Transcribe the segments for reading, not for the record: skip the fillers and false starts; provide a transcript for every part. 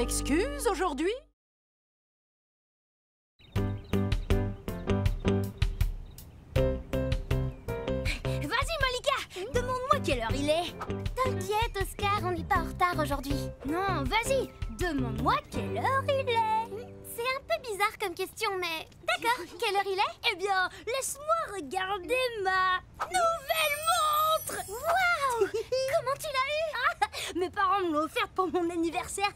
excuse aujourd'hui? Vas-y, Malika, demande-moi quelle heure il est. T'inquiète, Oscar, on n'est pas en retard aujourd'hui. Non, vas-y, demande-moi quelle heure il est. C'est un peu bizarre comme question, mais... D'accord, quelle heure il est? Eh bien, laisse-moi regarder ma nouvelle montre. Waouh! Comment tu l'as eu? Mes parents me l'ont offerte pour mon anniversaire.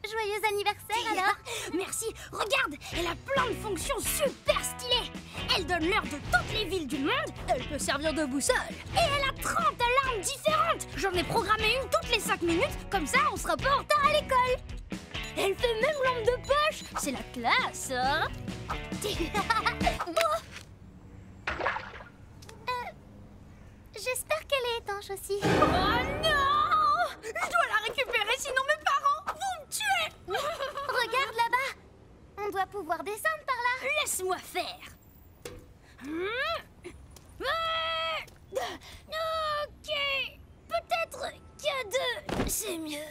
Joyeux anniversaire alors. Merci, regarde, elle a plein de fonctions super stylées. Elle donne l'heure de toutes les villes du monde. Elle peut servir de boussole. Et elle a 30 alarmes différentes. J'en ai programmé une toutes les 5 minutes. Comme ça, on sera pas en retard à l'école. Elle fait même lampe de poche. C'est la classe, hein? J'espère qu'elle est étanche aussi. Oh non! Je dois la récupérer, sinon mes parents vont me tuer. Regarde là-bas. On doit pouvoir descendre par là. Laisse-moi faire. Ok. Peut-être qu'à deux, c'est mieux.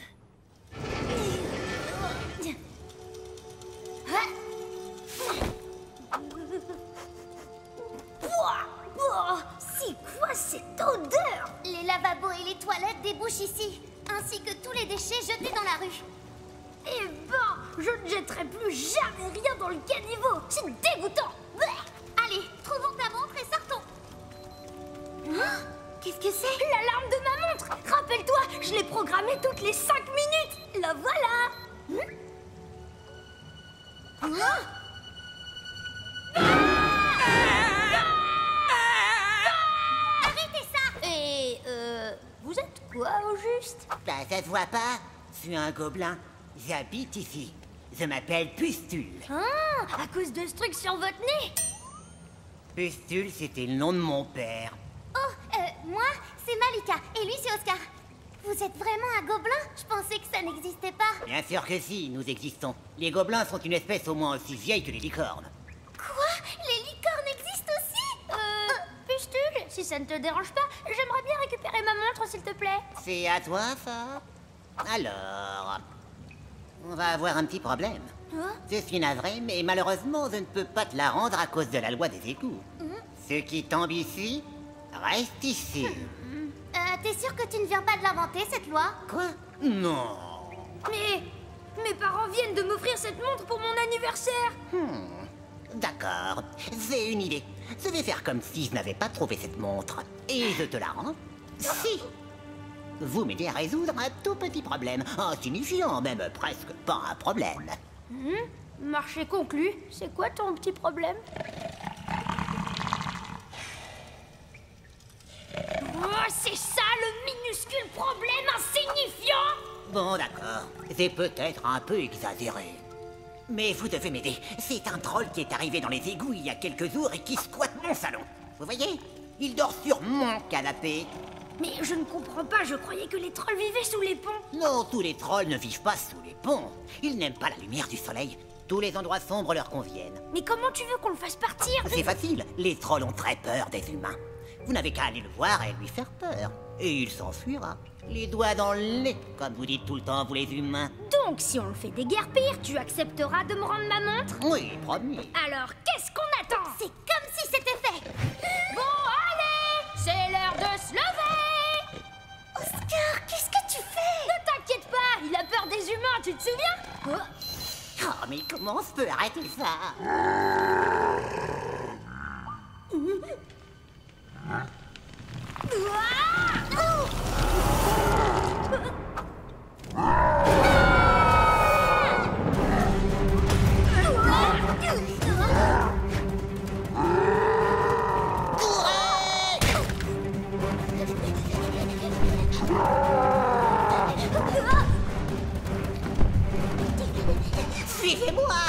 C'est quoi cette odeur? Les lavabos et les toilettes débouchent ici, ainsi que tous les déchets jetés dans la rue. Eh ben, je ne jetterai plus jamais rien dans le caniveau. C'est dégoûtant. Allez, trouvons ta montre et sortons. Qu'est-ce que c'est? L'alarme de ma montre. Rappelle-toi, je l'ai programmée toutes les 5 minutes. La voilà. Arrêtez ça! Et vous êtes quoi au juste? Bah, ça se voit pas. Je suis un gobelin. J'habite ici. Je m'appelle Pustule. Ah, à cause de ce truc sur votre nez? Pustule, c'était le nom de mon père. Oh, moi, c'est Malika, et lui, c'est Oscar. Vous êtes vraiment un gobelin? Je pensais que ça n'existait pas. Bien sûr que si, nous existons. Les gobelins sont une espèce au moins aussi vieille que les licornes. Quoi? Les licornes existent aussi? Pustule, si ça ne te dérange pas, j'aimerais bien récupérer ma montre, s'il te plaît. C'est à toi, ça? Alors... on va avoir un petit problème. Je suis navré, mais malheureusement, je ne peux pas te la rendre à cause de la loi des égouts. Ce qui tombe ici, reste ici. T'es sûr que tu ne viens pas de l'inventer, cette loi? Quoi? Non. Mais mes parents viennent de m'offrir cette montre pour mon anniversaire. D'accord, j'ai une idée. Je vais faire comme si je n'avais pas trouvé cette montre. Et je te la rends si vous m'aidez à résoudre un tout petit problème, insignifiant, même presque pas un problème. Marché conclu. C'est quoi ton petit problème? Oh, c'est ça le minuscule problème insignifiant! Bon, d'accord, c'est peut-être un peu exagéré. Mais vous devez m'aider. C'est un troll qui est arrivé dans les égouts il y a quelques jours et qui squatte mon salon. Vous voyez? Il dort sur mon canapé. Mais je ne comprends pas, je croyais que les trolls vivaient sous les ponts. Non, tous les trolls ne vivent pas sous les ponts. Ils n'aiment pas la lumière du soleil. Tous les endroits sombres leur conviennent. Mais comment tu veux qu'on le fasse partir? C'est facile, les trolls ont très peur des humains. Vous n'avez qu'à aller le voir et lui faire peur. Et il s'enfuira. Les doigts dans le nez, comme vous dites tout le temps, vous les humains. Donc, si on le fait déguerpir, tu accepteras de me rendre ma montre? Oui, promis. Alors, qu'est-ce qu'on attend? C'est comme si c'était fait. Bon, allez! C'est l'heure de se lever! Oscar, qu'est-ce que tu fais? Ne t'inquiète pas, il a peur des humains, tu te souviens? Oh, mais comment je peux arrêter ça? Suivez-moi!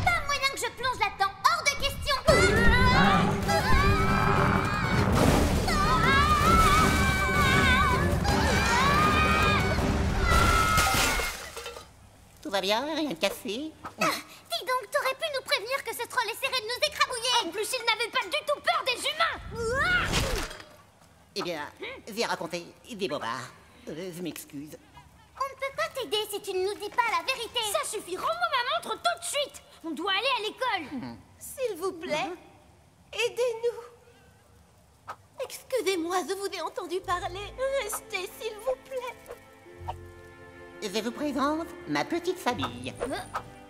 Pas moyen que je plonge là-dedans, hors de question. Tout va bien? Rien de cassé? Dis donc, t'aurais pu nous prévenir que ce troll essaierait de nous écrabouiller. En plus, il n'avait pas du tout peur des humains! Eh bien, j'ai raconté des bobards. Je m'excuse. On idée si tu ne nous dis pas la vérité. Ça suffit, rends-moi ma montre tout de suite. On doit aller à l'école. S'il vous plaît, aidez-nous. Excusez-moi, je vous ai entendu parler. Restez, s'il vous plaît. Je vous présente ma petite famille.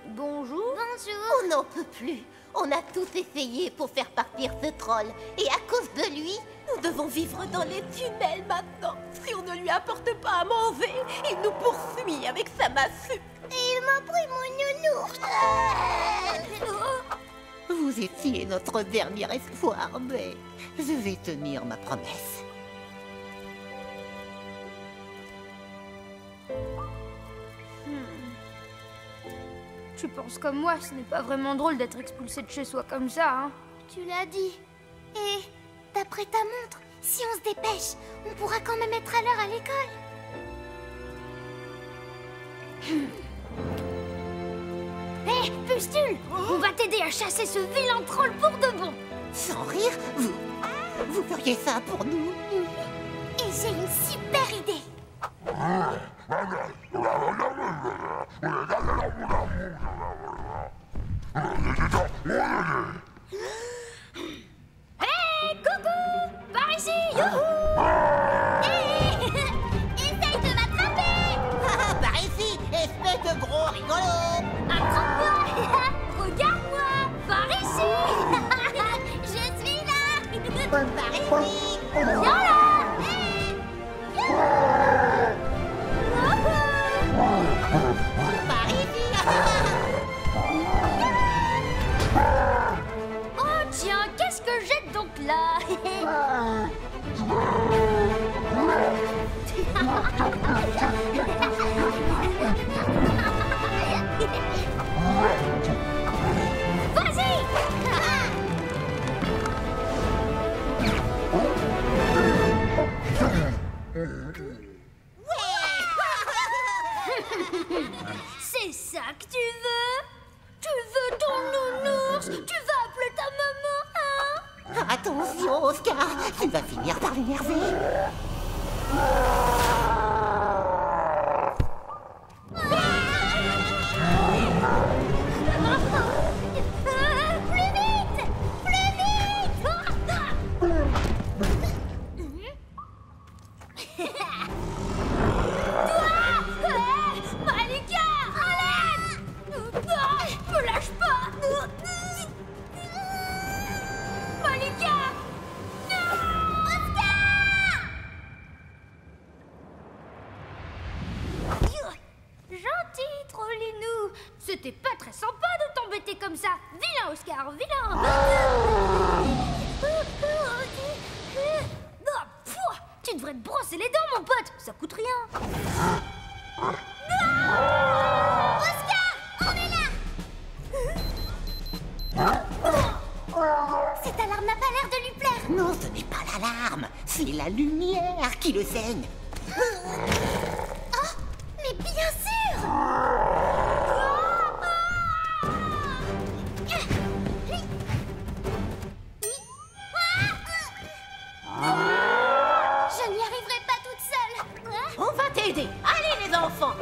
Bonjour. Bonjour. On n'en peut plus. On a tous essayé pour faire partir ce troll. Et à cause de lui, nous devons vivre dans les tunnels maintenant. Si on ne lui apporte pas à manger, il nous poursuit avec sa massue. Et il m'a pris mon nounours. Vous étiez notre dernier espoir, mais je vais tenir ma promesse. Tu penses comme moi, ce n'est pas vraiment drôle d'être expulsé de chez soi comme ça, hein? Tu l'as dit. Et d'après ta montre, si on se dépêche, on pourra quand même être à l'heure à l'école. Hé, Pustule, on va t'aider à chasser ce vilain troll pour de bon. Sans rire, vous feriez ça pour nous? Et j'ai une super idée. Hé, coucou! Par ici, youhou! Essaye de m'attraper. Par ici, espèce de gros rigolo! Attrape-moi! Regarde-moi! Par ici! Je suis là. Par ici! Viens là! Par ici! Oh tiens, qu'est-ce que j'ai donc là? Vas-y! C'est ça que tu veux? Tu veux ton nounours? Tu vas appeler ta maman, hein? Attention, Oscar! Tu vas finir par l'énerver! Plus vite! Plus vite! Toi! Malika! Enlève! Me lâche pas! Malika! Gentil, Trollinou! C'était pas très sympa de t'embêter comme ça! Vilain, Oscar, vilain! Ah, pfff, tu devrais te brosser les dents, mon pote! Ça coûte rien! Oscar, on est là. Cette alarme n'a pas l'air de lui plaire. Non, ce n'est pas l'alarme, c'est la lumière qui le saigne. Oh, mais bien sûr. Je n'y arriverai pas toute seule. On va t'aider. Allez les enfants.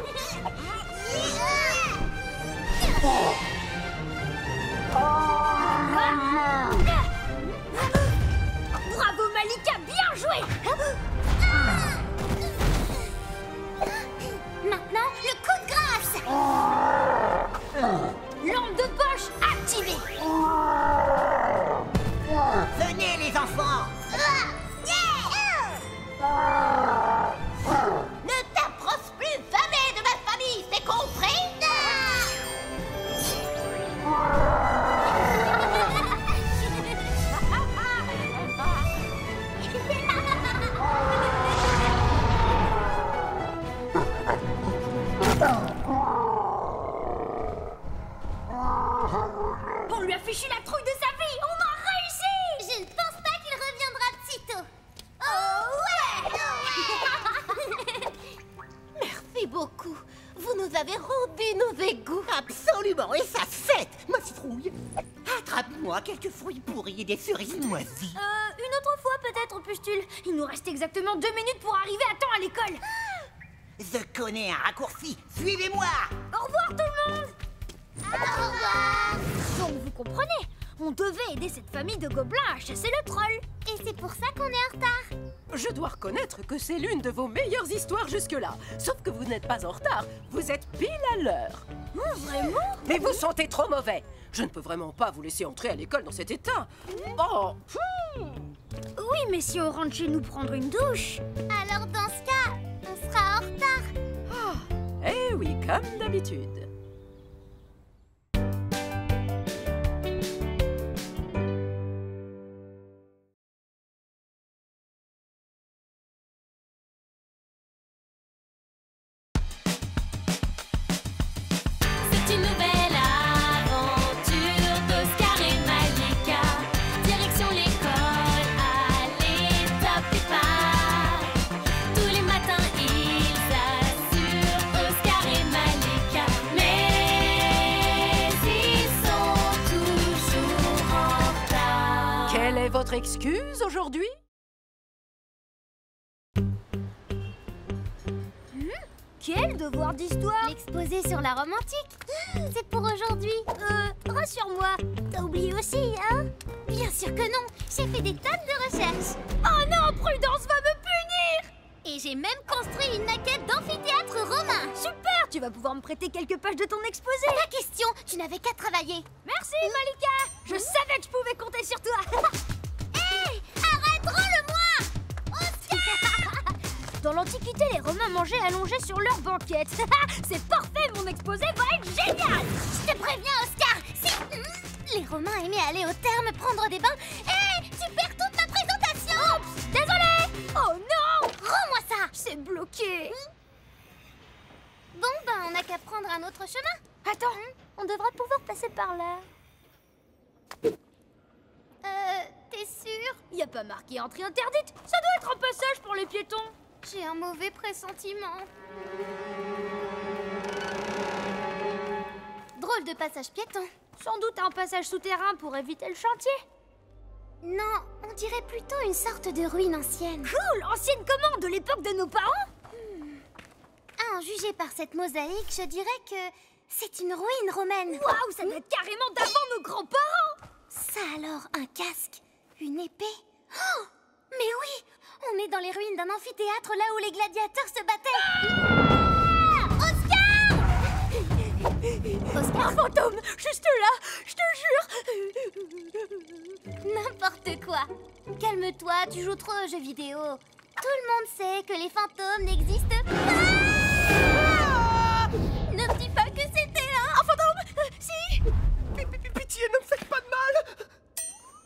Bravo, Malika, bien joué! Maintenant, le coup de grâce. Lampe de poche activée! Venez les enfants! Ne t'approche plus jamais de ma famille, c'est compris? On lui a fichu la trouille de sa vie! On a réussi! Je ne pense pas qu'il reviendra de sitôt. Oh ouais. Merci beaucoup. Vous nous avez rendu nos égouts. Absolument, et ça se fait! Ma citrouille! Attrape-moi quelques fruits pourris et des cerises moisies. Une autre fois peut-être, Pustule. Il nous reste exactement 2 minutes pour arriver à temps à l'école. Je connais un raccourci. Suivez-moi. Au revoir tout le monde. Au revoir. Donc vous comprenez, on devait aider cette famille de gobelins à chasser le troll. Et c'est pour ça qu'on est en retard. Je dois reconnaître que c'est l'une de vos meilleures histoires jusque-là. Sauf que vous n'êtes pas en retard, vous êtes pile à l'heure. Oh, vraiment? Mais vous sentez trop mauvais. Je ne peux vraiment pas vous laisser entrer à l'école dans cet état. Oh, Oui, mais si on rentre chez nous prendre une douche... Alors dans ce cas, on sera en retard. eh oui, comme d'habitude. C'est une nouvelle aventure d'Oscar et Malika. Direction l'école, allez, top départ. Tous les matins, ils assurent Oscar et Malika. Mais ils sont toujours en retard. Quelle est votre excuse aujourd'hui? Quel devoir d'histoire? L'exposé sur la Rome antique. C'est pour aujourd'hui. Rassure-moi, t'as oublié aussi, hein? Bien sûr que non. J'ai fait des tonnes de recherches. Oh non, Prudence va me punir! Et j'ai même construit une maquette d'amphithéâtre romain. Super, tu vas pouvoir me prêter quelques pages de ton exposé. Pas question, tu n'avais qu'à travailler. Merci, Malika. Je savais que je pouvais compter sur toi. Hé, arrête, rends-le-moi. Dans l'Antiquité, les Romains mangeaient allongés sur leur banquette. C'est parfait, mon exposé va être génial. Je te préviens, Oscar, si les Romains aimaient aller au terme prendre des bains, tu perds toute ma présentation. Désolée. Oh non, Rends-moi ça. c'est bloqué. Bon, on n'a qu'à prendre un autre chemin. Attends, on devrait pouvoir passer par là. T'es sûr? Y a pas marqué entrée interdite. Ça doit être un passage pour les piétons. J'ai un mauvais pressentiment. Drôle de passage piéton. Sans doute un passage souterrain pour éviter le chantier. Non, on dirait plutôt une sorte de ruine ancienne. Cool, ancienne commande de l'époque de nos parents. À en juger par cette mosaïque, je dirais que c'est une ruine romaine. Waouh, ça doit être carrément d'avant nos grands-parents. Ça alors, un casque? Une épée? Oh, mais oui! On est dans les ruines d'un amphithéâtre là où les gladiateurs se battaient. Oscar! Un fantôme, juste là, je te jure. N'importe quoi. Calme-toi, tu joues trop aux jeux vidéo. Tout le monde sait que les fantômes n'existent pas. Ne me dis pas que c'était un fantôme. Si. Pitié, ne me faites pas de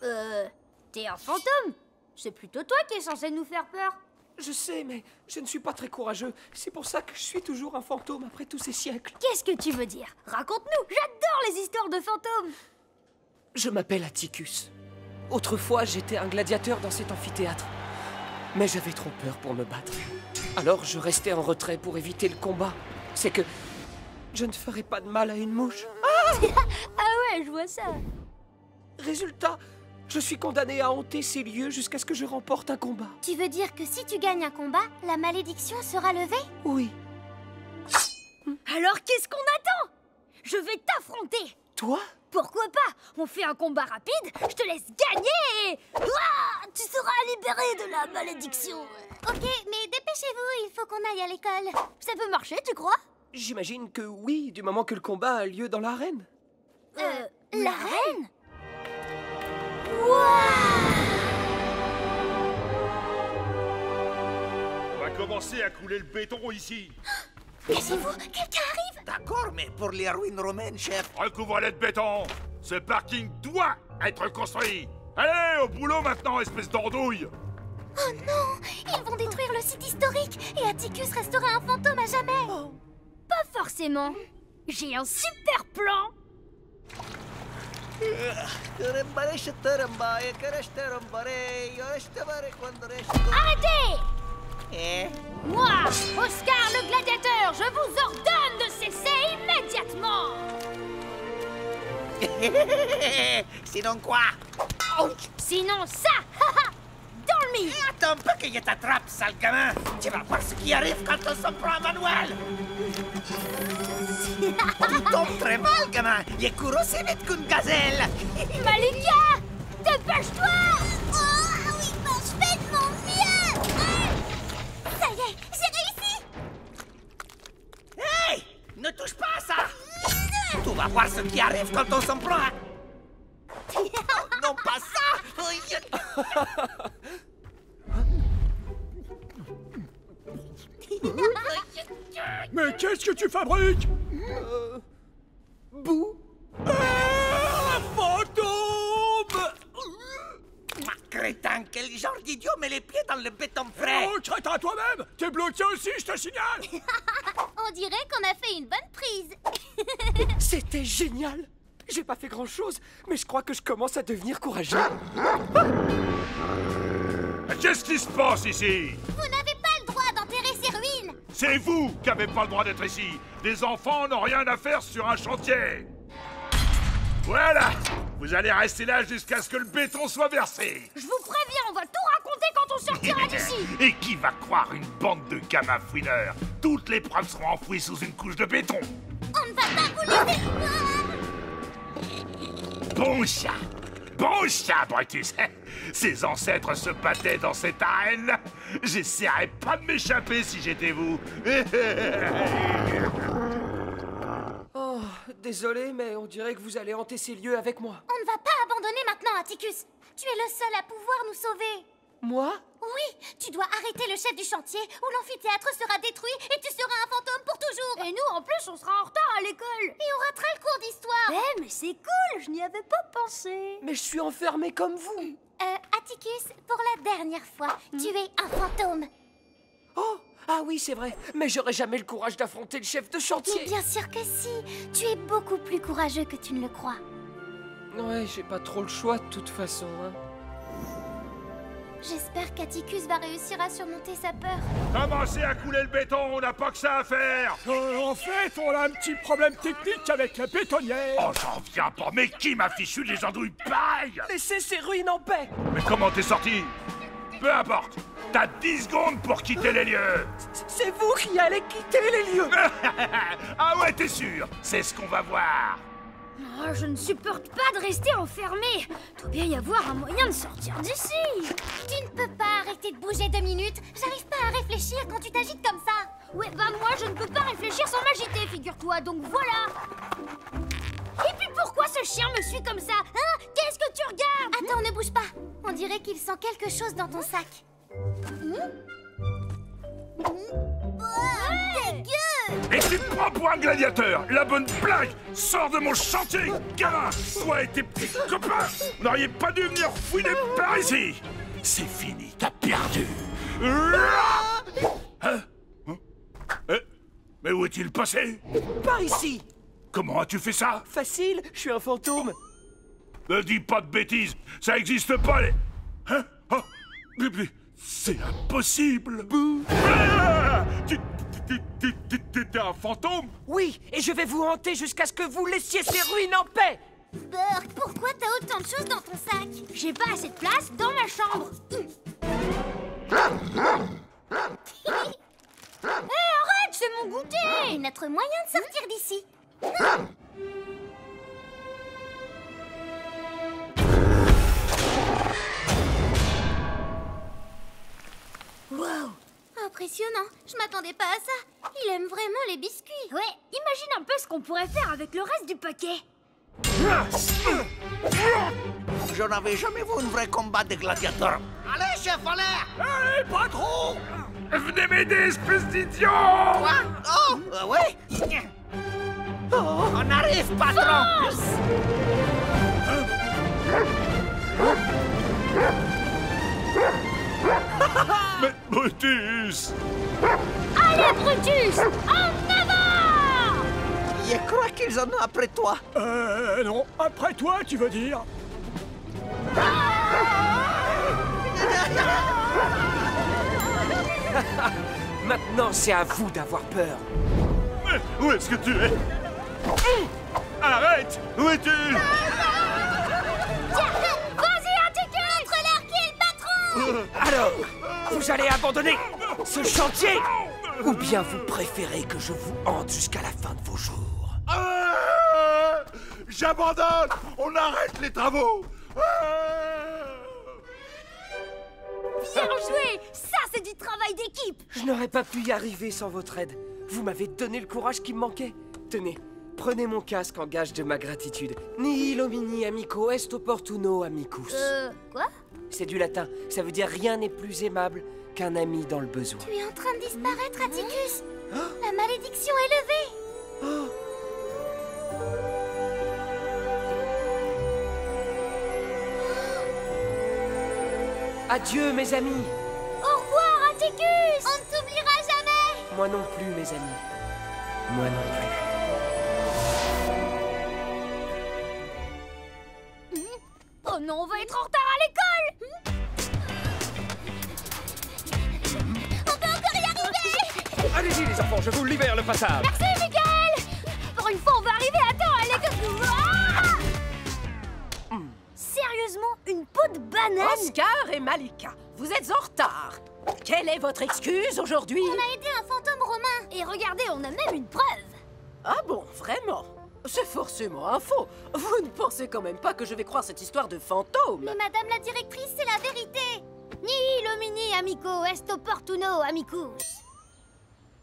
mal. T'es un fantôme. C'est plutôt toi qui es censé nous faire peur. Je sais, mais je ne suis pas très courageux. C'est pour ça que je suis toujours un fantôme après tous ces siècles. Qu'est-ce que tu veux dire? Raconte-nous, j'adore les histoires de fantômes. Je m'appelle Atticus. Autrefois, j'étais un gladiateur dans cet amphithéâtre. Mais j'avais trop peur pour me battre. Alors je restais en retrait pour éviter le combat. C'est que je ne ferai pas de mal à une mouche. Ah ouais, je vois ça. Résultat, je suis condamné à hanter ces lieux jusqu'à ce que je remporte un combat. Tu veux dire que si tu gagnes un combat, la malédiction sera levée? Oui. Alors qu'est-ce qu'on attend? Je vais t'affronter. Toi? Pourquoi pas? On fait un combat rapide, je te laisse gagner et... Ouah, tu seras libéré de la malédiction. Ok, mais dépêchez-vous, il faut qu'on aille à l'école. Ça peut marcher, tu crois? J'imagine que oui, du moment que le combat a lieu dans l'arène. La reine? On va commencer à couler le béton ici. Cachez-vous, quelqu'un arrive. D'accord, mais pour les ruines romaines, chef. Recouvre-les de béton. Ce parking doit être construit. Allez, au boulot maintenant, espèce d'andouille. Oh non, ils vont détruire le site historique et Atticus restera un fantôme à jamais. Pas forcément. J'ai un super plan. Arrêtez! Moi, Oscar le gladiateur, je vous ordonne de cesser immédiatement. Sinon quoi? Sinon ça, dans le famille. Attends pas que je t'attrape, sale gamin. Tu vas voir ce qui arrive quand on s'en prend à Manuel. Tu tombes très mal, gamin. Il court aussi vite qu'une gazelle. Malika, dépêche-toi. Oh, oui, ben, je fais de mon mieux. Ça y est, j'ai réussi. Hey, ne touche pas à ça. Tu vas voir ce qui arrive quand on s'en prend à... Oh, non, pas ça. Mais qu'est-ce que tu fabriques? Bouh. Un fantôme! Crétin, quel genre d'idiot met les pieds dans le béton frais? Oh, crétin toi-même! T'es bloqué aussi, je te signale! On dirait qu'on a fait une bonne prise. C'était génial. J'ai pas fait grand-chose, mais je crois que je commence à devenir courageux. Qu'est-ce qui se passe ici? Vous n'avez pas le droit d'enterrer ces ruines. C'est vous qui n'avez pas le droit d'être ici. Des enfants n'ont rien à faire sur un chantier. Voilà. Vous allez rester là jusqu'à ce que le béton soit versé. Je vous préviens, on va tout raconter quand on sortira d'ici. Et qui va croire une bande de gamins fouineurs? Toutes les preuves seront enfouies sous une couche de béton. On ne va pas vous laisser. Bon chat, Brutus. Ses ancêtres se battaient dans cette arène. J'essaierais pas de m'échapper si j'étais vous. Oh, désolé, mais on dirait que vous allez hanter ces lieux avec moi. On ne va pas abandonner maintenant, Atticus. Tu es le seul à pouvoir nous sauver. Moi? Oui, tu dois arrêter le chef du chantier ou l'amphithéâtre sera détruit et tu seras un fantôme pour toujours. Et nous, en plus, on sera en retard à l'école. Et on ratera le cours d'histoire. Mais c'est cool, je n'y avais pas pensé. Mais je suis enfermé comme vous. Atticus, pour la dernière fois, tu es un fantôme. Oh, ah oui, c'est vrai. Mais j'aurais jamais le courage d'affronter le chef de chantier. Mais bien sûr que si. Tu es beaucoup plus courageux que tu ne le crois. Ouais, j'ai pas trop le choix de toute façon, hein. J'espère qu'Atticus va réussir à surmonter sa peur. Commencez à couler le béton, on n'a pas que ça à faire. En fait, on a un petit problème technique avec la bétonnière. Oh, j'en viens pas, mais qui m'a fichu des andouilles pareilles? Laissez ces ruines en paix. Mais comment t'es sorti? Peu importe, t'as 10 secondes pour quitter les lieux. C'est vous qui allez quitter les lieux. Ah ouais, t'es sûr? C'est ce qu'on va voir. Oh, je ne supporte pas de rester enfermé. Doit bien y avoir un moyen de sortir d'ici. Tu ne peux pas arrêter de bouger 2 minutes. J'arrive pas à réfléchir quand tu t'agites comme ça. Ouais, bah moi, je ne peux pas réfléchir sans m'agiter, figure-toi, donc voilà. Et puis pourquoi ce chien me suit comme ça? Hein? Qu'est-ce que tu regardes? Attends, ne bouge pas. On dirait qu'il sent quelque chose dans ton sac. Dégueu! Et tu te prends pour un gladiateur. La bonne blague. Sors de mon chantier, gamin. Toi et tes petits copains, vous n'auriez pas dû venir fouiner par ici. C'est fini, t'as perdu. Hein? Mais où est-il passé? Par ici. Comment as-tu fait ça? Facile, je suis un fantôme. Ne dis pas de bêtises, ça existe pas les... Hein? Oh, mais c'est impossible. Ah! T'es un fantôme? Oui, et je vais vous hanter jusqu'à ce que vous laissiez ces ruines en paix. Burk, pourquoi t'as autant de choses dans ton sac? J'ai pas assez de place dans ma chambre. Hé, arrête, c'est mon goûter. C'est notre moyen de sortir d'ici. Wow. Impressionnant, je m'attendais pas à ça. Il aime vraiment les biscuits. Ouais, imagine un peu ce qu'on pourrait faire avec le reste du paquet. Je n'avais jamais vu un vrai combat de gladiateurs. Allez, chef, en l'air! Allez, patron! Venez m'aider, espèce d'idiot! Quoi? Oh, ouais? On arrive, patron! Mais Brutus! Allez, Brutus, en avant! Je crois qu'ils en ont après toi. Non, après toi, tu veux dire? Maintenant, c'est à vous d'avoir peur. Mais où est-ce que tu es? Arrête! Où es-tu? Vas-y, Atticus! Montre-leur qui est le patron! Alors, vous allez abandonner ce chantier? Ou bien vous préférez que je vous hante jusqu'à la fin de vos jours? J'abandonne! On arrête les travaux! Bien joué! Ça, c'est du travail d'équipe! Je n'aurais pas pu y arriver sans votre aide. Vous m'avez donné le courage qui me manquait. Tenez, prenez mon casque en gage de ma gratitude. Nihil homini amico est opportuno amicus. Quoi? C'est du latin, ça veut dire rien n'est plus aimable qu'un ami dans le besoin. Tu es en train de disparaître, Atticus. La malédiction est levée. Adieu, mes amis. Au revoir, Atticus. On ne t'oubliera jamais. Moi non plus, mes amis. Moi non plus. Oh non, on va être en retard à l'école! On peut encore y arriver. Allez-y les enfants, je vous libère le passage. Merci, Michael! Pour une fois, on va arriver à temps à l'école. Sérieusement, une peau de banane? Oscar et Malika, vous êtes en retard. Quelle est votre excuse aujourd'hui? On a aidé un fantôme romain. Et regardez, on a même une preuve. Ah bon, vraiment? C'est forcément un faux. Vous ne pensez quand même pas que je vais croire cette histoire de fantôme? Mais madame la directrice, c'est la vérité. Nihil homini amico est opportuno amicus.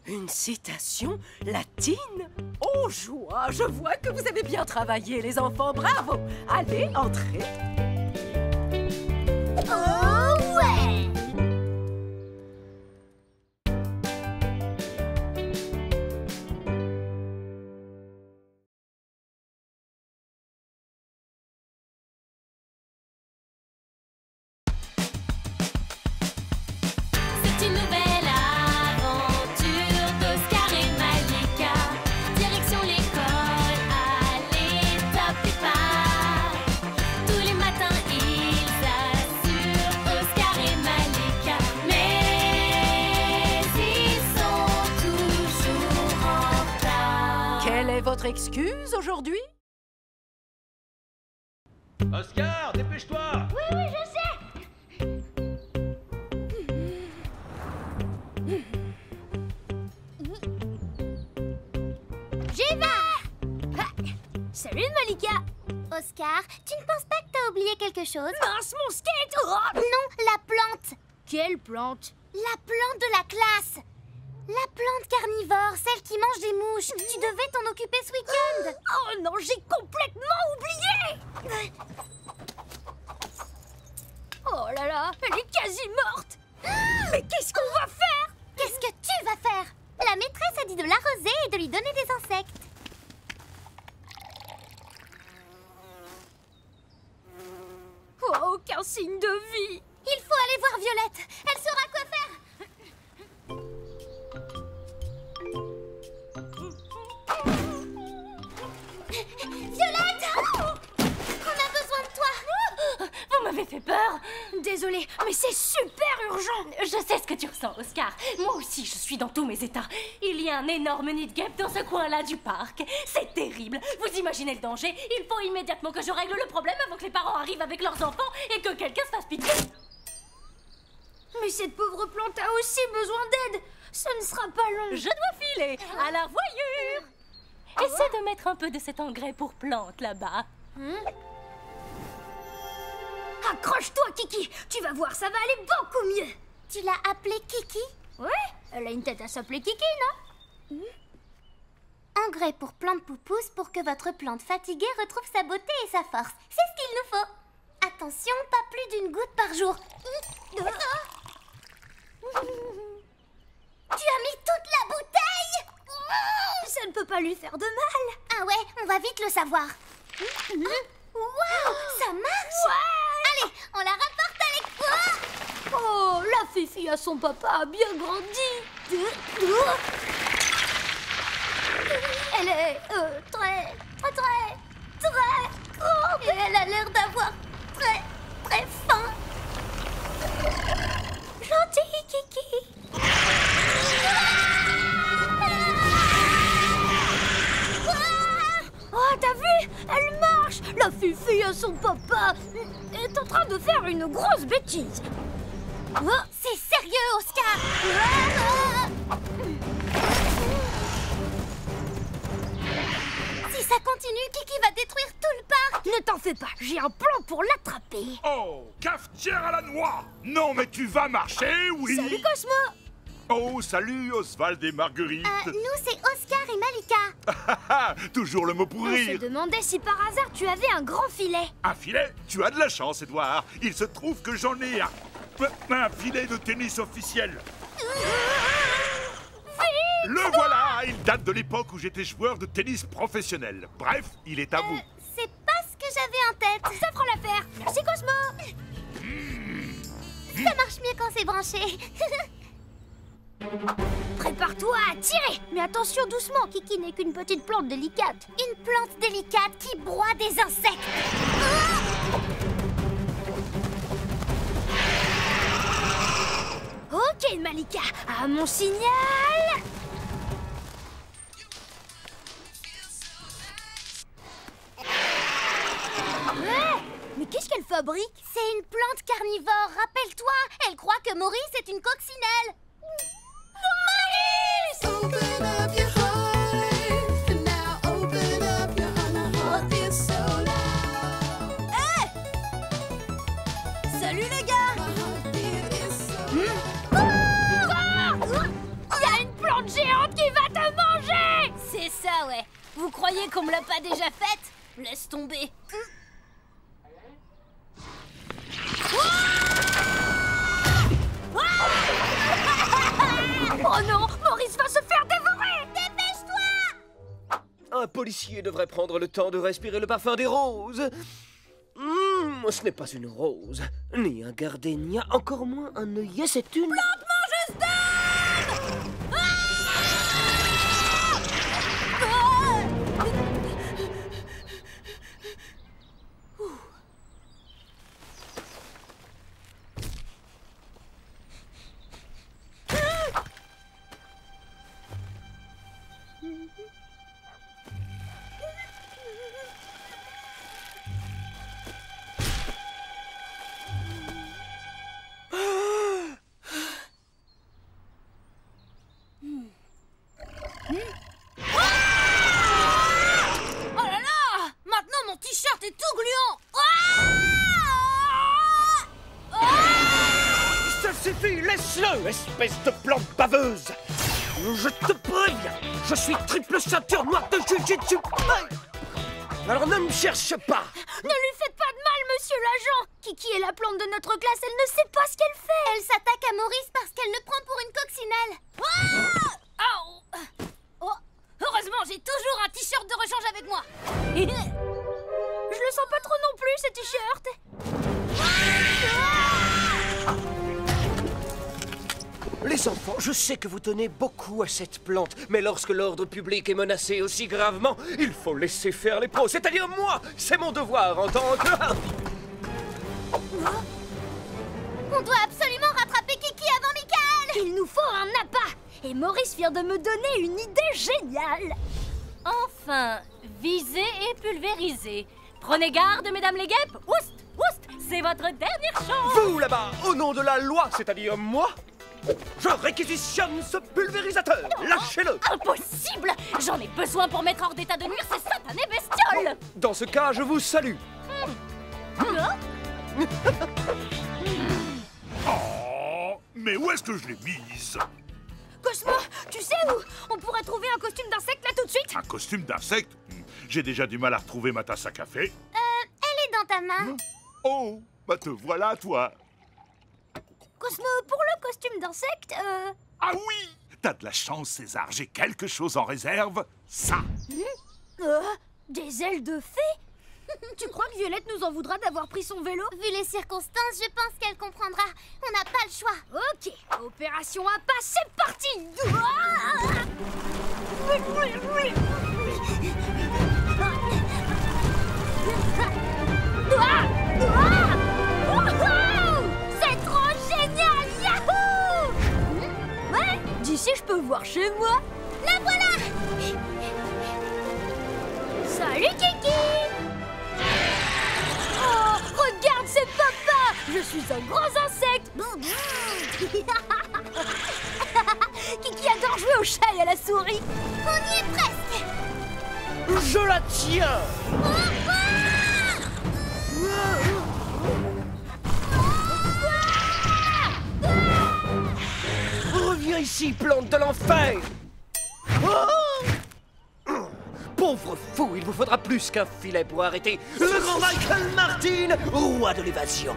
Une citation latine? Oh joie, je vois que vous avez bien travaillé les enfants, bravo. Allez, entrez. Oh ouais. C'est une nouvelle aventure d'Oscar et Malika. Direction l'école, allez, top départ. Tous les matins, ils assurent Oscar et Malika. Mais ils sont toujours en retard. Quelle est votre excuse aujourd'hui? Oscar, dépêche-toi. Oui, je sais. J'y vais! Salut, Malika! Oscar, tu ne penses pas que t'as oublié quelque chose? Mince, mon skate! Oh, Non, la plante. quelle plante! La plante de la classe. La plante carnivore, celle qui mange des mouches. Tu devais t'en occuper ce week-end. Oh non, j'ai complètement oublié! Oh là là, elle est quasi morte! Mais qu'est-ce qu'on va faire? Qu'est-ce que tu vas faire? La maîtresse a dit de l'arroser et de lui donner des insectes. Oh, aucun signe de vie! Il faut aller voir Violette. Elle saura quoi faire. Violette! On a besoin de toi. Vous m'avez fait peur. Désolée, mais c'est super urgent! Je sais ce que tu ressens, Oscar. Moi aussi, je suis dans tous mes états. Il y a un énorme nid de guêpes dans ce coin-là du parc. C'est terrible. Vous imaginez le danger? Il faut immédiatement que je règle le problème avant que les parents arrivent avec leurs enfants et que quelqu'un se fasse pitié. Mais cette pauvre plante a aussi besoin d'aide! Ce ne sera pas long! Je dois filer. À la voyure. Essaie de mettre un peu de cet engrais pour plantes là-bas. Accroche-toi, Kiki! Tu vas voir, ça va aller beaucoup mieux! Tu l'as appelée Kiki? Ouais, elle a une tête à s'appeler Kiki, non? Engrais pour plante poupousse pour que votre plante fatiguée retrouve sa beauté et sa force. C'est ce qu'il nous faut. Attention, pas plus d'une goutte par jour. Tu as mis toute la bouteille? Ça ne peut pas lui faire de mal! Ah ouais, on va vite le savoir. Waouh, ça marche! Allez, on la rapporte avec toi. Oh, la Fifi à son papa a bien grandi! Elle est très grande! Et elle a l'air d'avoir très faim. Gentille Kiki. Oh, t'as vu? Elle marche! La Fifi à son papa est en train de faire une grosse bêtise! Oh, c'est sérieux, Oscar! Si ça continue, Kiki va détruire tout le parc! Ne t'en fais pas, j'ai un plan pour l'attraper. Oh, cafetière à la noix! Non, mais tu vas marcher, oui! Salut Cosmo! Oh, salut Oswald et Marguerite! Nous, c'est Oscar et Malika. Toujours le mot pour On se rire! demandait si par hasard tu avais un grand filet. Un filet? Tu as de la chance, Edouard! Il se trouve que j'en ai un filet de tennis officiel! Le voilà! Il date de l'époque où j'étais joueur de tennis professionnel. Bref, il est à vous. C'est pas ce que j'avais en tête. Ça fera l'affaire. Merci Cosmo. Ça marche mieux quand c'est branché. Prépare-toi à tirer. Mais attention doucement, Kiki n'est qu'une petite plante délicate. Une plante délicate qui broie des insectes. Ok Malika, à mon signal. Mais qu'est-ce qu'elle fabrique? C'est une plante carnivore, rappelle-toi. Elle croit que Maurice est une coccinelle. Maurice! Open up your heart, and now open up your heart is so loud. Hey! Salut les gars! My heartbeat is so Il y a une plante géante qui va te manger! C'est ça, ouais. Vous croyez qu'on me l'a pas déjà faite? Laisse tomber. Oh non! Maurice va se faire dévorer! Dépêche-toi! Un policier devrait prendre le temps de respirer le parfum des roses. Ce n'est pas une rose, ni un gardénia, encore moins un œillet, c'est une... Plante mangeuse d'âme! Oh là là! Maintenant mon t-shirt est tout gluant! Ça suffit, laisse-le, espèce de plante baveuse. Je te préviens, je suis triple ceinture noire de Jiu-Jitsu. Alors ne me cherche pas. Ne lui faites pas de mal, monsieur l'agent! Kiki est la plante de notre classe, elle ne sait pas ce qu'elle fait! Elle s'attaque à Maurice parce qu'elle le prend pour une coccinelle. Oh, heureusement, j'ai toujours un t-shirt de rechange avec moi! Je le sens pas trop non plus, ce t-shirt! Les enfants, je sais que vous tenez beaucoup à cette plante, mais lorsque l'ordre public est menacé aussi gravement, il faut laisser faire les pros, c'est-à-dire moi. C'est mon devoir en tant que... On doit absolument rattraper Kiki avant Michael. Il nous faut un appât! Et Maurice vient de me donner une idée géniale! Enfin, visez et pulvérisez. Prenez garde, mesdames les guêpes. Oust, oust, c'est votre dernière chance. Vous là-bas, au nom de la loi, c'est-à-dire moi, je réquisitionne ce pulvérisateur. Lâchez-le. Impossible! J'en ai besoin pour mettre hors d'état de nuire ces satanées bestioles. Dans ce cas, je vous salue. Oh, mais où est-ce que je l'ai mise? Cosmo, tu sais où on pourrait trouver un costume d'insecte là tout de suite? Un costume d'insecte? J'ai déjà du mal à retrouver ma tasse à café. Elle est dans ta main. Oh, bah te voilà, toi. Cosmo, pour le costume d'insecte, Ah oui! T'as de la chance, César, j'ai quelque chose en réserve. Ça! des ailes de fée? Tu crois que Violette nous en voudra d'avoir pris son vélo? Vu les circonstances, je pense qu'elle comprendra. On n'a pas le choix. Ok, opération appât, c'est parti! C'est trop génial! Yahoo! Ouais, d'ici je peux voir chez moi. La voilà! Salut Kiki! Oh, regarde, c'est papa! Je suis suis un gros insecte. Kiki adore jouer au chat et à la souris. On y est presque. Je la tiens. Reviens ici, plante de l'enfer. Pauvre fou, il vous faudra plus qu'un filet pour arrêter le grand Michael Martin, roi de l'évasion.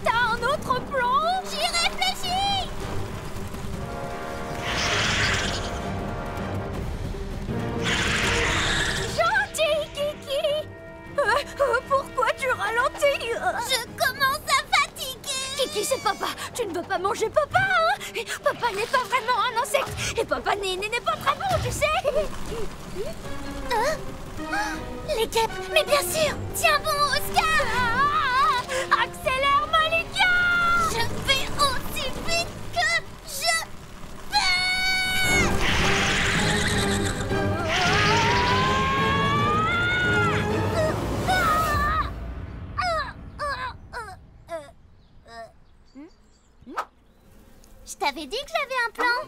T'as un autre plan? J'y réfléchis. Gentil, Kiki. Pourquoi tu ralentis? Je commence à fatiguer. Kiki, c'est papa. Tu ne veux pas manger papa, hein? Papa n'est pas vraiment un insecte. Et papa n'est pas très bon, tu sais. Hein? Les guêpes, mais bien sûr. Tiens bon, Oscar. Accélère, Malika. Je vais aussi vite que je Je t'avais dit que j'avais un plan.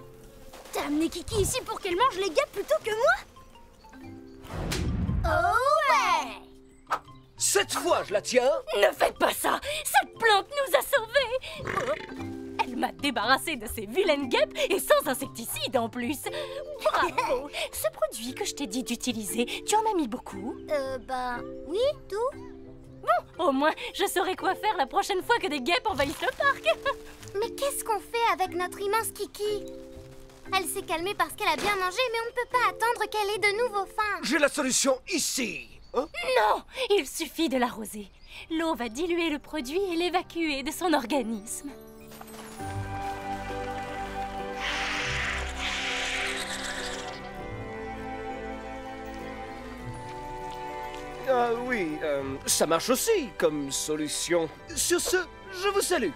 T'as amené Kiki ici pour qu'elle mange les guêpes plutôt que moi? Oh ouais. Cette fois, je la tiens. Ne faites pas ça! Cette plante nous a sauvés! Elle m'a débarrassée de ces vilaines guêpes et sans insecticide en plus! Bravo! Ce produit que je t'ai dit d'utiliser, tu en as mis beaucoup? Oui, tout. Bon, au moins, je saurai quoi faire la prochaine fois que des guêpes envahissent le parc! Mais qu'est-ce qu'on fait avec notre immense Kiki? Elle s'est calmée parce qu'elle a bien mangé, mais on ne peut pas attendre qu'elle ait de nouveau faim. J'ai la solution ici. Hein? Non! Il suffit de l'arroser. L'eau va diluer le produit et l'évacuer de son organisme. Ah oui, ça marche aussi comme solution. Sur ce, je vous salue.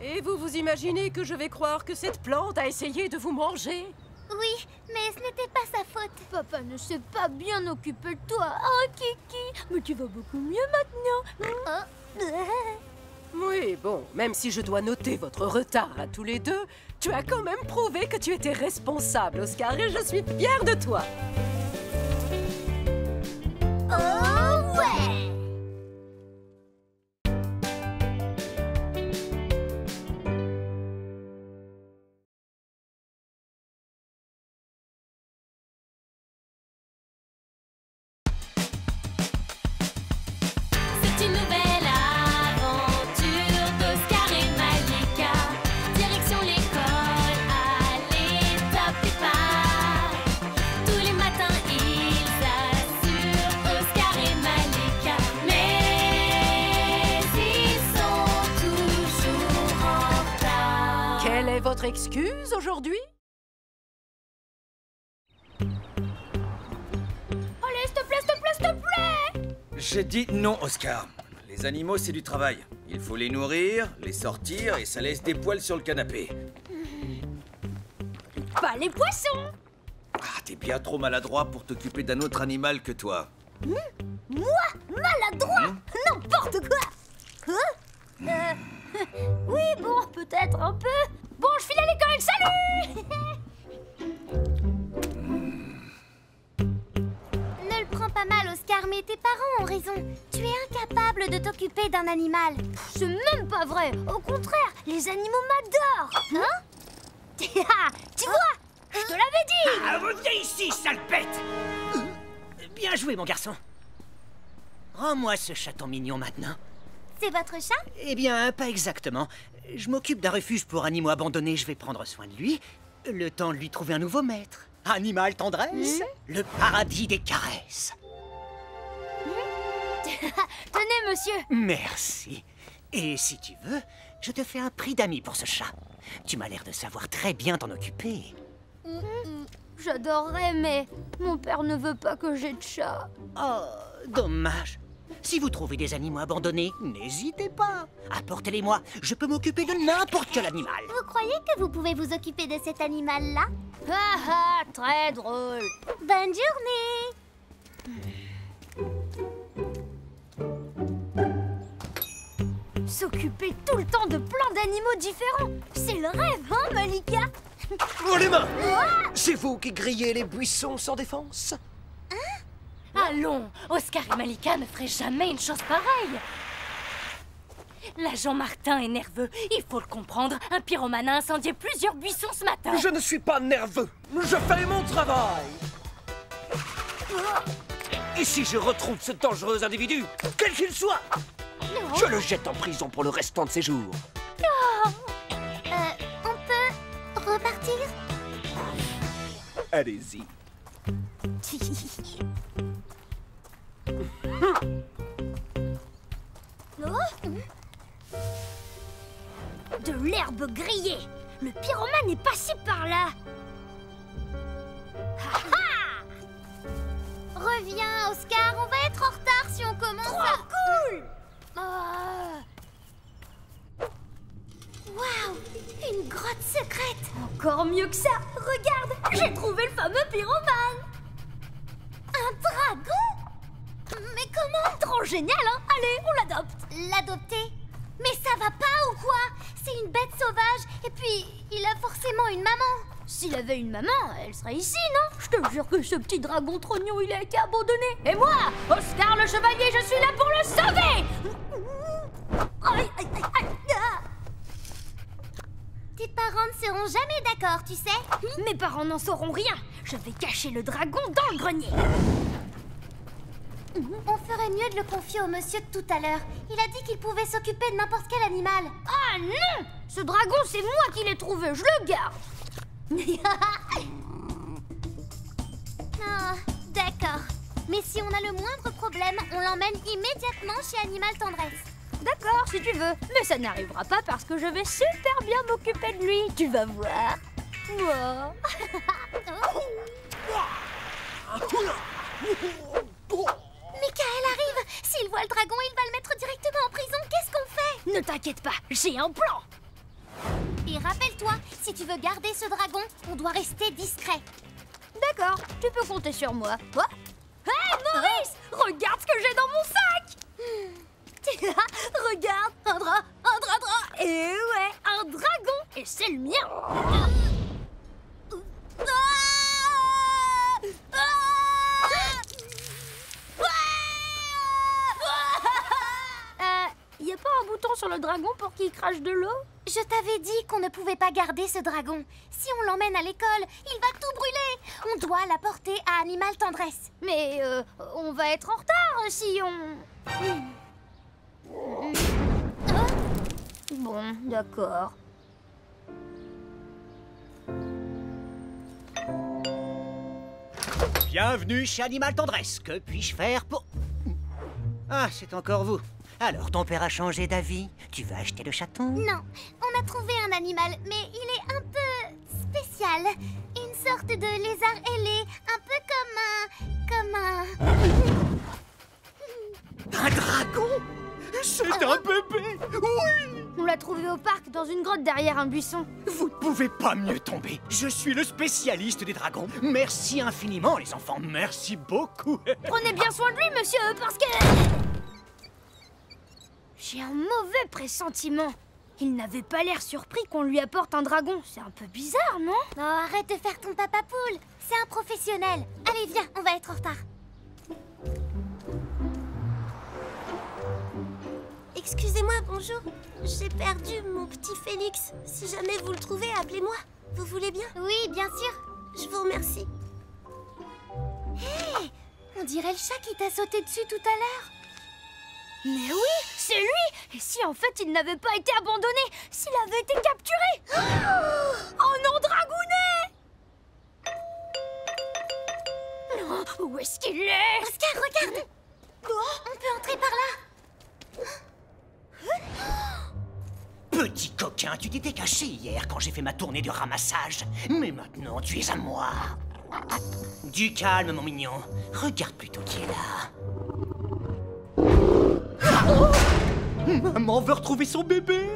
Et vous vous imaginez que je vais croire que cette plante a essayé de vous manger? Oui, mais ce n'était pas sa faute. Papa ne s'est pas bien occupé de toi. Oh, Kiki, mais tu vas beaucoup mieux maintenant. Oui, bon, même si je dois noter votre retard à tous les deux, tu as quand même prouvé que tu étais responsable, Oscar, et je suis fière de toi. Oh ouais. C'est une nouvelle aventure d'Oscar et Malika. Direction l'école, allez, top départ. Tous les matins, ils assurent Oscar et Malika. Mais ils sont toujours en retard. Quelle est votre excuse aujourd'hui? Allez, s'il te plaît, s'il te plaît, s'il te plaît. J'ai dit non, Oscar. Les animaux, c'est du travail. Il faut les nourrir, les sortir et ça laisse des poils sur le canapé. Pas les poissons. Ah, t'es bien trop maladroit pour t'occuper d'un autre animal que toi. Moi, maladroit. N'importe quoi. Hein? Oui, bon, peut-être un peu. Bon, je file à l'école, salut. Ne le prends pas mal, Oscar, mais tes parents ont raison. Tu es incapable de t'occuper d'un animal. C'est même pas vrai. Au contraire, les animaux m'adorent. Hein? Tu vois, je te l'avais dit. Ah, reviens ici, sale bête. Bien joué, mon garçon. Rends-moi ce chaton mignon maintenant. C'est votre chat? Eh bien, pas exactement. Je m'occupe d'un refuge pour animaux abandonnés. Je vais prendre soin de lui, le temps de lui trouver un nouveau maître. Animal tendresse, le paradis des caresses. Tenez, monsieur. Merci. Et si tu veux, je te fais un prix d'amis pour ce chat. Tu m'as l'air de savoir très bien t'en occuper. J'adorerais, mais mon père ne veut pas que j'aie de chat. Oh, dommage. Si vous trouvez des animaux abandonnés, n'hésitez pas. Apportez-les-moi. Je peux m'occuper de n'importe quel animal. Vous croyez que vous pouvez vous occuper de cet animal-là? Ah ah, très drôle. Bonne journée! S'occuper tout le temps de plein d'animaux différents, c'est le rêve, hein, Malika? Oh, les mains! C'est vous qui grillez les buissons sans défense? Allons, Oscar et Malika ne feraient jamais une chose pareille. L'agent Martin est nerveux, il faut le comprendre. Un pyromane a incendié plusieurs buissons ce matin. Je ne suis pas nerveux, je fais mon travail. Et si je retrouve ce dangereux individu, quel qu'il soit, je le jette en prison pour le restant de ses jours. On peut repartir? Allez-y. De l'herbe grillée. Le pyromane est passé par là. Reviens, Oscar, on va être en retard si on commence. Trop cool! Waouh! Une grotte secrète! Encore mieux que ça. Regarde, j'ai trouvé le fameux pyromane. Un dragon? Mais comment? Trop génial, hein? Allez, on l'adopte. L'adopter? Mais ça va pas ou quoi? C'est une bête sauvage et puis il a forcément une maman. S'il avait une maman, elle serait ici, non? Je te jure que ce petit dragon trognon, il a été abandonné. Et moi, Oscar le chevalier, je suis là pour le sauver. Aïe, aïe, aïe, aïe. Tes parents ne seront jamais d'accord, tu sais. Mes parents n'en sauront rien. Je vais cacher le dragon dans le grenier. On ferait mieux de le confier au monsieur de tout à l'heure. Il a dit qu'il pouvait s'occuper de n'importe quel animal. Ah non! Ce dragon, c'est moi qui l'ai trouvé, je le garde. Ah, d'accord. Mais si on a le moindre problème, on l'emmène immédiatement chez Animal Tendresse. D'accord, si tu veux. Mais ça n'arrivera pas parce que je vais super bien m'occuper de lui. Tu vas voir. Moi. Michael arrive. S'il voit le dragon, il va le mettre directement en prison. Qu'est-ce qu'on fait? Ne t'inquiète pas, j'ai un plan. Et rappelle-toi, si tu veux garder ce dragon, on doit rester discret. D'accord, tu peux compter sur moi. Quoi? Hé, Maurice, regarde ce que j'ai dans mon sac. Regarde, un drap. Et ouais, un dragon. Et c'est le mien. Y a pas un bouton sur le dragon pour qu'il crache de l'eau? Je t'avais dit qu'on ne pouvait pas garder ce dragon. Si on l'emmène à l'école, il va tout brûler. On doit l'apporter à Animal Tendresse. Mais on va être en retard si on... Bon, d'accord. Bienvenue chez Animal Tendresse. Que puis-je faire pour... Ah, c'est encore vous. Alors, ton père a changé d'avis? Tu veux acheter le chaton? Non, on a trouvé un animal, mais il est un peu spécial. Une sorte de lézard ailé, un peu comme un... Un dragon? C'est un bébé! Oui! On l'a trouvé au parc, dans une grotte derrière un buisson. Vous ne pouvez pas mieux tomber. Je suis le spécialiste des dragons. Merci infiniment, les enfants. Merci beaucoup. Prenez bien soin de lui, monsieur, parce que... J'ai un mauvais pressentiment. Il n'avait pas l'air surpris qu'on lui apporte un dragon. C'est un peu bizarre, non? Oh, arrête de faire ton papa poule. C'est un professionnel. Allez, viens, on va être en retard. Excusez-moi, bonjour. J'ai perdu mon petit Félix. Si jamais vous le trouvez, appelez-moi. Vous voulez bien? Oui, bien sûr. Je vous remercie. Hé, on dirait le chat qui t'a sauté dessus tout à l'heure. Mais oui, c'est lui! Et si en fait il n'avait pas été abandonné? S'il avait été capturé? Oh non, dragounet! Non, où est-ce qu'il est? Oscar, regarde! On peut entrer par là. Petit coquin, tu t'étais caché hier quand j'ai fait ma tournée de ramassage. Mais maintenant, tu es à moi. Du calme, mon mignon. Regarde plutôt qui est là. Maman veut retrouver son bébé.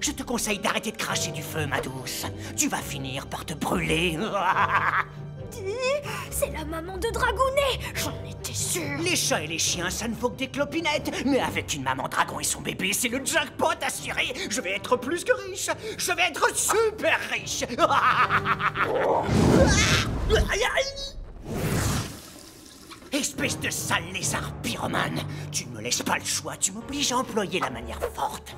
Je te conseille d'arrêter de cracher du feu, ma douce. Tu vas finir par te brûler. C'est la maman de Dragounet. J'en étais sûre. Les chats et les chiens, ça ne vaut que des clopinettes. Mais avec une maman dragon et son bébé, c'est le jackpot assuré. Je vais être plus que riche. Je vais être super riche. Espèce de sale lézard pyromane. Tu ne me laisses pas le choix. Tu m'obliges à employer la manière forte.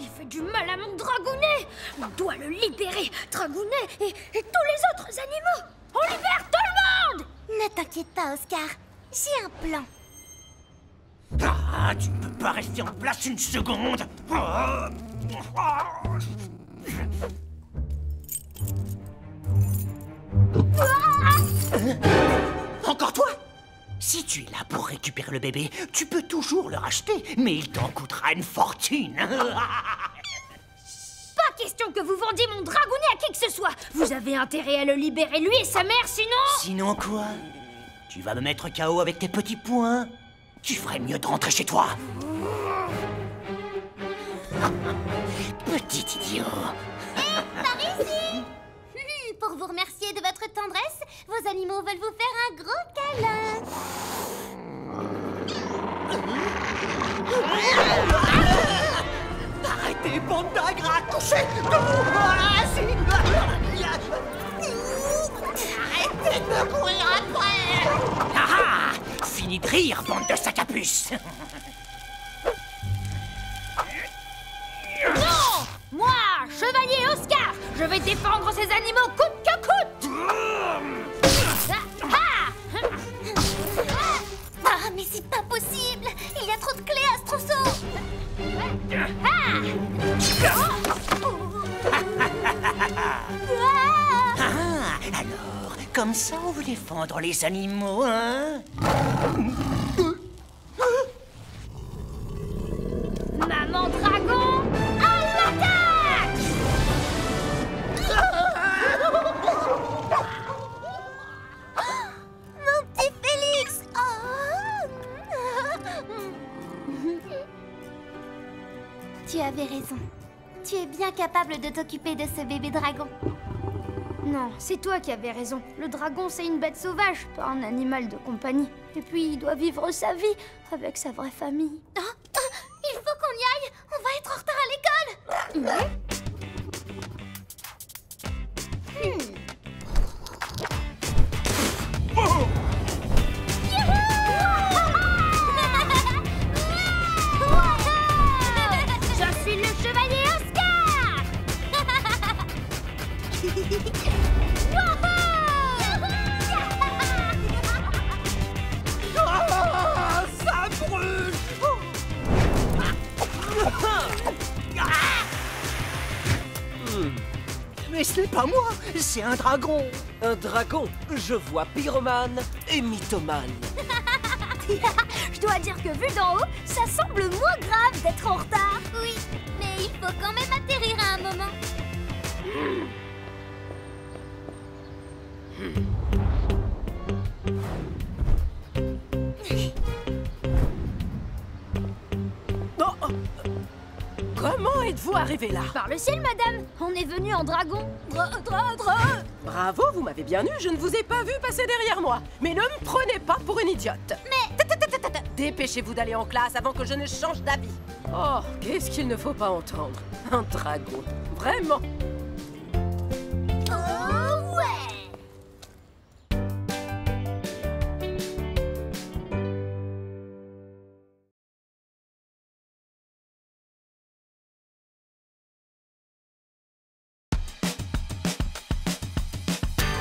Il fait du mal à mon Dragounet. On doit le libérer, Dragounet et tous les autres animaux. On libère tout le monde. Ne t'inquiète pas, Oscar. J'ai un plan. Ah, tu ne peux pas rester en place une seconde. Encore toi? Si tu es là pour récupérer le bébé, tu peux toujours le racheter, mais il t'en coûtera une fortune. Pas question que vous vendiez mon Dragounet à qui que ce soit. Vous avez intérêt à le libérer, lui et sa mère, sinon... Sinon quoi? Tu vas me mettre KO avec tes petits poings? Tu ferais mieux de rentrer chez toi. Petit idiot. Par ici. Pour vous remercier de votre tendresse, vos animaux veulent vous faire un gros câlin. Arrêtez, bande d'ingras, couchez Arrêtez de me courir après. Ah ah, fini de rire, bande de sacs à puce. Non! Moi, chevalier Oscar, je vais défendre ces animaux coûte que coûte. Ah, mais c'est pas possible. Il y a trop de clés à ce trousseau. Ah, alors, comme ça on veut défendre les animaux, hein? Maman dragon, à l'attaque! Mon petit Félix. Tu avais raison. Tu es bien capable de t'occuper de ce bébé dragon. Non, c'est toi qui avais raison. Le dragon, c'est une bête sauvage, pas un animal de compagnie. Et puis, il doit vivre sa vie avec sa vraie famille. Il faut qu'on y aille. On va être en retard à l'école. Je suis le chevalier Oscar. Ah, ça brûle. Mais ce n'est pas moi, c'est un dragon. Un dragon? Je vois pyromane et mythomane. Je dois dire que vu d'en haut, ça semble moins grave d'être en retard. Oui, mais il faut quand même atterrir à un moment. Oh, comment êtes-vous arrivé là? Par le ciel, madame. On est venu en dragon. Bravo, vous m'avez bien eu, je ne vous ai pas vu passer derrière moi. Mais ne me prenez pas pour une idiote. Mais... Dépêchez-vous d'aller en classe avant que je ne change d'avis. Oh, qu'est-ce qu'il ne faut pas entendre? Un dragon, vraiment. Oh ouais.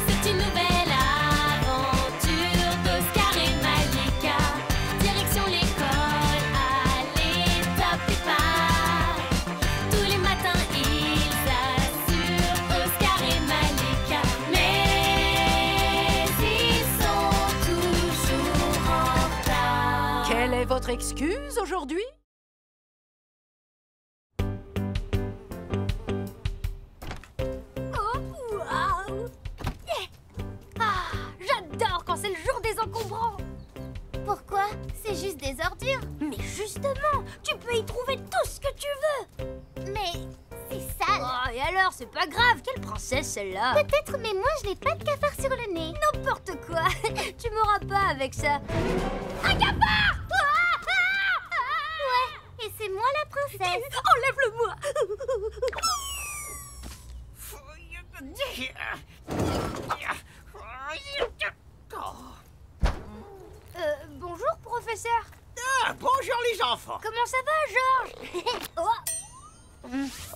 C'est une nouvelle aventure d'Oscar et Malika. Direction l'école, allez, top départ. Tous les matins ils assurent Oscar et Malika. Mais ils sont toujours en retard. Quelle est votre excuse aujourd'hui? Oh, waouh! Yeah. Ah, j'adore quand c'est le jour des encombrants. Pourquoi? C'est juste des ordures. Mais justement, tu peux y trouver tout ce que tu veux. Mais c'est sale. Oh, et alors, c'est pas grave. Quelle princesse celle-là? Peut-être, mais moi je n'ai pas de cafard sur le nez. N'importe quoi. Tu m'auras pas avec ça. Un cafard! Ouais, et c'est moi la princesse. Enlève-le-moi. Bonjour, professeur. Ah, bonjour les enfants. Comment ça va, Georges? Oh.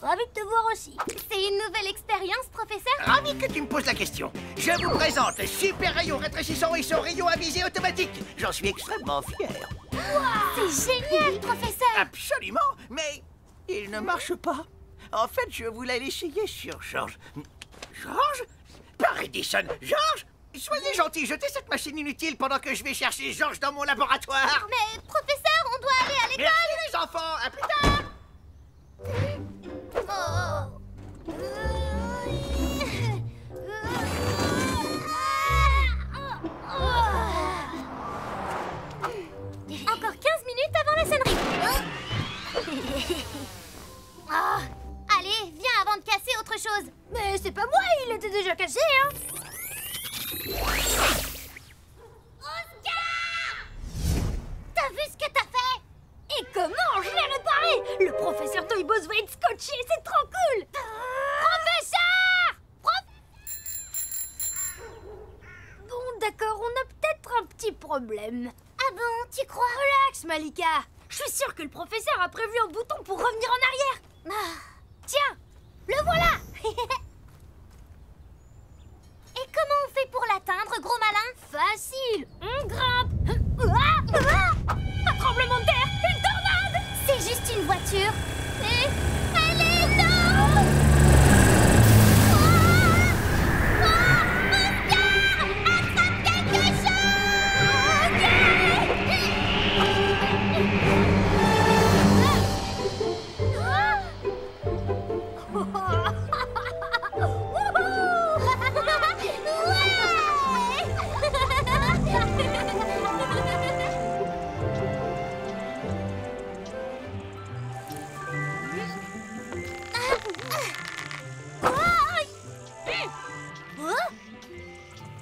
Ravi de te voir aussi. C'est une nouvelle expérience, professeur. Ravi que tu me poses la question. Je vous présente le super rayon rétrécissant et son rayon à visée automatique. J'en suis extrêmement fier. C'est génial, professeur. Absolument, mais il ne marche pas. En fait, je voulais l'essayer sur Georges. Georges? Par Edison, Georges? Soyez gentil, jetez cette machine inutile pendant que je vais chercher Georges dans mon laboratoire. Mais, professeur, on doit aller à l'école. Merci les enfants, à plus tard. Encore 15 minutes avant la sonnerie. Allez, viens avant de casser autre chose. Mais c'est pas moi, il était déjà cassé, hein. Oscar! T'as vu ce que t'as fait? Et comment je l'ai réparé? Le professeur Toyboss va être scotché, c'est trop cool. Professeur! Bon, d'accord, on a peut-être un petit problème. Ah bon, tu crois? Relax, Malika. Je suis sûre que le professeur a prévu un bouton pour revenir en arrière. Tiens, le voilà. Et comment on fait pour l'atteindre, gros malin? Facile, on grimpe. Un tremblement de terre, une tornade. C'est juste une voiture. Mais elle est énorme. Oscar! Attrape quelque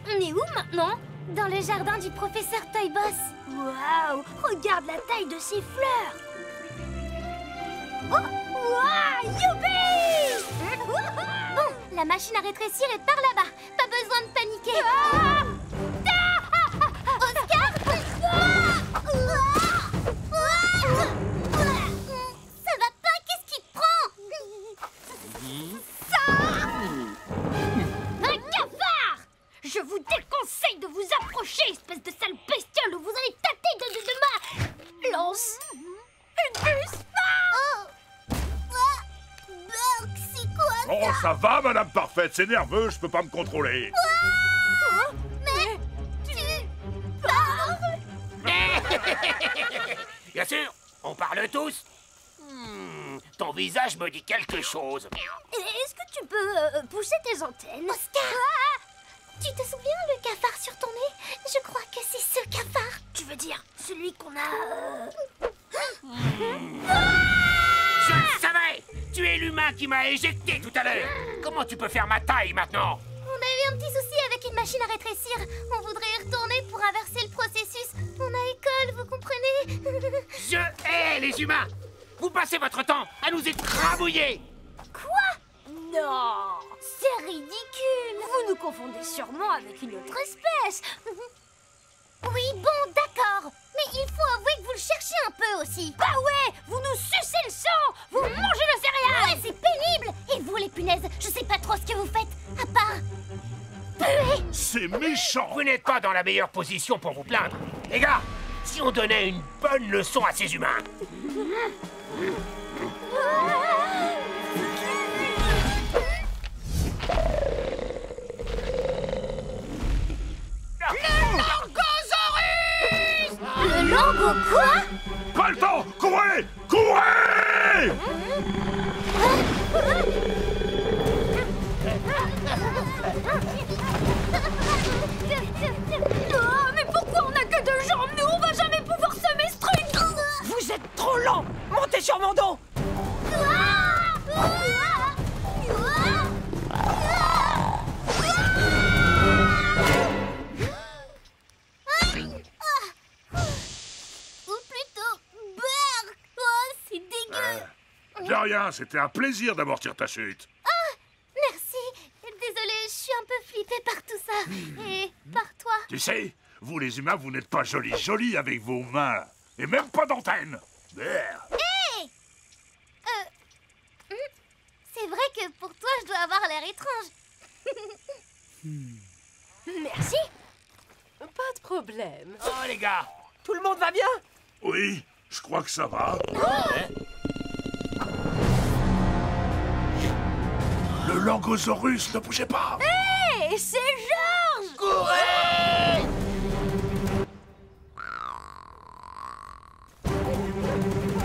On est où maintenant? Dans le jardin du professeur Toyboss. Waouh, regarde la taille de ces fleurs. Oh, waouh, youpi! Bon, la machine à rétrécir est par là-bas. Pas besoin de paniquer. Oscar! Ça va pas, qu'est-ce qui te prend? Un cafard! Je vous déconseille de vous approcher, espèce de sale bestiole, ou vous allez tâter de ma lance. Une puce! Burk, c'est quoi Oh, ça va, Madame Parfaite, c'est nerveux, je peux pas me contrôler. Mais tu parles? Bien sûr, on parle tous. Ton visage me dit quelque chose. Est-ce que tu peux pousser tes antennes? Oscar! Tu te souviens le cafard sur ton nez? Je crois que c'est ce cafard. Tu veux dire celui qu'on a... Je le savais! Tu es l'humain qui m'a éjecté tout à l'heure. Comment tu peux faire ma taille maintenant? On a eu un petit souci avec une machine à rétrécir. On voudrait y retourner pour inverser le processus. On a école, vous comprenez? Je hais les humains! Vous passez votre temps à nous écrabouiller! Quoi? Non! C'est ridicule! Vous nous confondez sûrement avec une autre espèce! Oui, bon, d'accord. Mais il faut avouer que vous le cherchez un peu aussi. Bah ouais! Vous nous sucez le sang! Vous mangez le céréal! Ouais, c'est pénible. Et vous, les punaises, je sais pas trop ce que vous faites, à part... puer. C'est méchant. Vous n'êtes pas dans la meilleure position pour vous plaindre. Les gars, si on donnait une bonne leçon à ces humains. Le Lango quoi? Pas le temps. Courez! Courez! Oh, mais pourquoi on a que 2 jambes? Nous, on va jamais Trop lent! Montez sur mon dos! Ou plutôt, beurre. Oh, c'est dégueu. De rien, c'était un plaisir d'amortir ta chute. Merci. Désolée, je suis un peu flippée par tout ça. Et par toi. Tu sais, vous les humains, vous n'êtes pas jolis avec vos mains. Et même pas d'antenne. Brrr. Hey! C'est vrai que pour toi, je dois avoir l'air étrange. Merci. Pas de problème. Oh les gars, tout le monde va bien? Oui, je crois que ça va. Le Langosaurus, ne bougez pas. Hé, c'est Georges! Courez!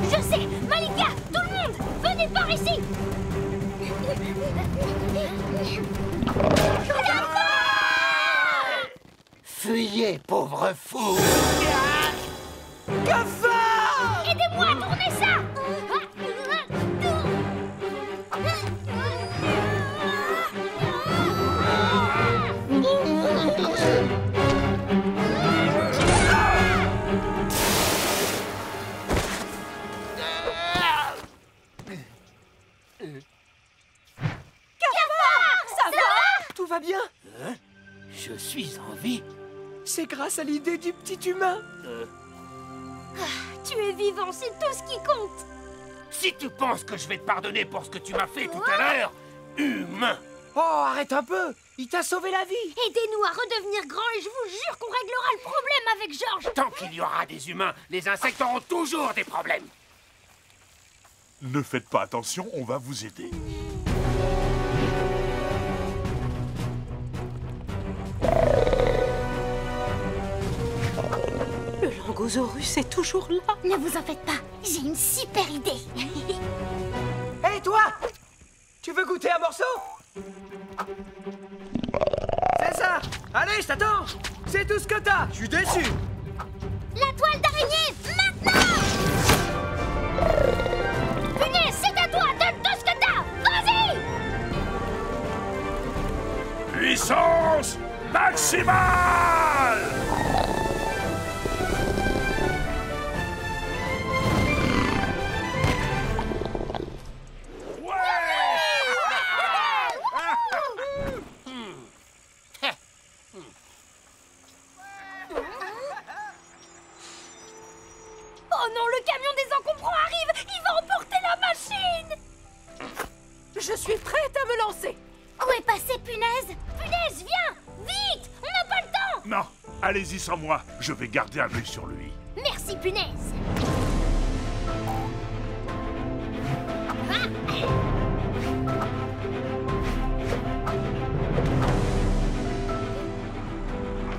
Je sais, Malika, tout le monde, venez par ici. Fuyez, pauvre fou! Cafard! Aidez-moi à tourner ça. Tout va bien? Je suis en vie. C'est grâce à l'idée du petit humain. Tu es vivant, c'est tout ce qui compte. Si tu penses que je vais te pardonner pour ce que tu m'as fait tout à l'heure, humain! Oh, arrête un peu! Il t'a sauvé la vie! Aidez-nous à redevenir grands et je vous jure qu'on réglera le problème avec Georges. Tant qu'il y aura des humains, les insectes auront toujours des problèmes. Ne faites pas attention, on va vous aider. Le Langosaurus est toujours là. Ne vous en faites pas, j'ai une super idée. Hé, toi! Tu veux goûter un morceau? C'est ça! Allez, je t'attends! C'est tout ce que t'as! Je suis déçu! La toile d'araignée, maintenant! Punaise, c'est à toi, donne tout ce que t'as. Vas-y. Puissance maximale! Oh non, le camion des encombrants arrive. Il va emporter la machine. Je suis prête à me lancer. Où est passé Punaise? Punaise, viens. Vite, on n'a pas le temps. Non, allez-y sans moi, je vais garder un œil sur lui. Merci, Punaise.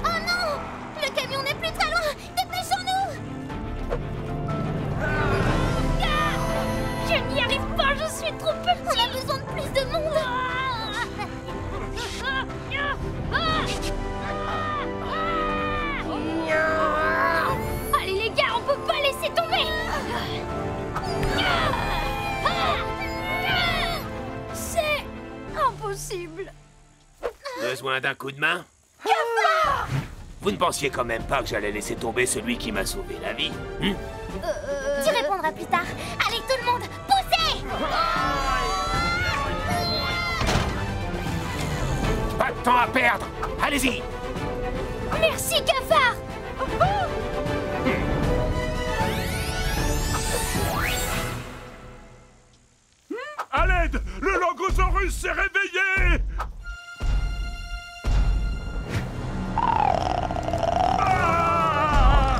Oh non! Le camion n'est plus très loin! Dépêchons-nous! Je n'y arrive pas, je suis trop petit. On a besoin de plus de monde! Allez les gars, on peut pas laisser tomber. C'est impossible. Besoin d'un coup de main? Vous ne pensiez quand même pas que j'allais laisser tomber celui qui m'a sauvé la vie? Tu répondras plus tard. Allez tout le monde, poussez! Pas de temps à perdre! Allez-y! Merci, Cafard. À l'aide! Le Langosaurus s'est réveillé! Ah!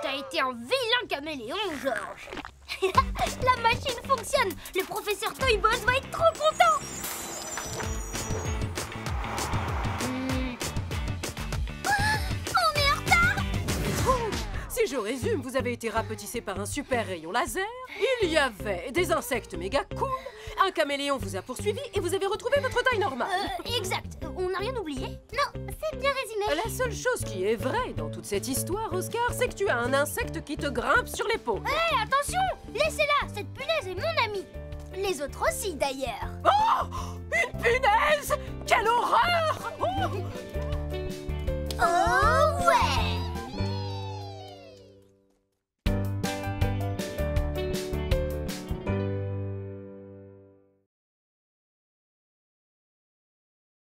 T'as été un vilain caméléon, Georges. La machine fonctionne. Le professeur Toyboss va être trop content. On est en retard! Si je résume, vous avez été rapetissé par un super rayon laser, il y avait des insectes méga cool, un caméléon vous a poursuivi et vous avez retrouvé votre taille normale. Exact. On n'a rien oublié? Non, c'est bien résumé. La seule chose qui est vraie dans toute cette histoire, Oscar, c'est que tu as un insecte qui te grimpe sur l'épaule. Hé, attention! Laissez-la, cette punaise est mon amie. Les autres aussi, d'ailleurs. Oh! Une punaise! Quelle horreur! Oh ouais!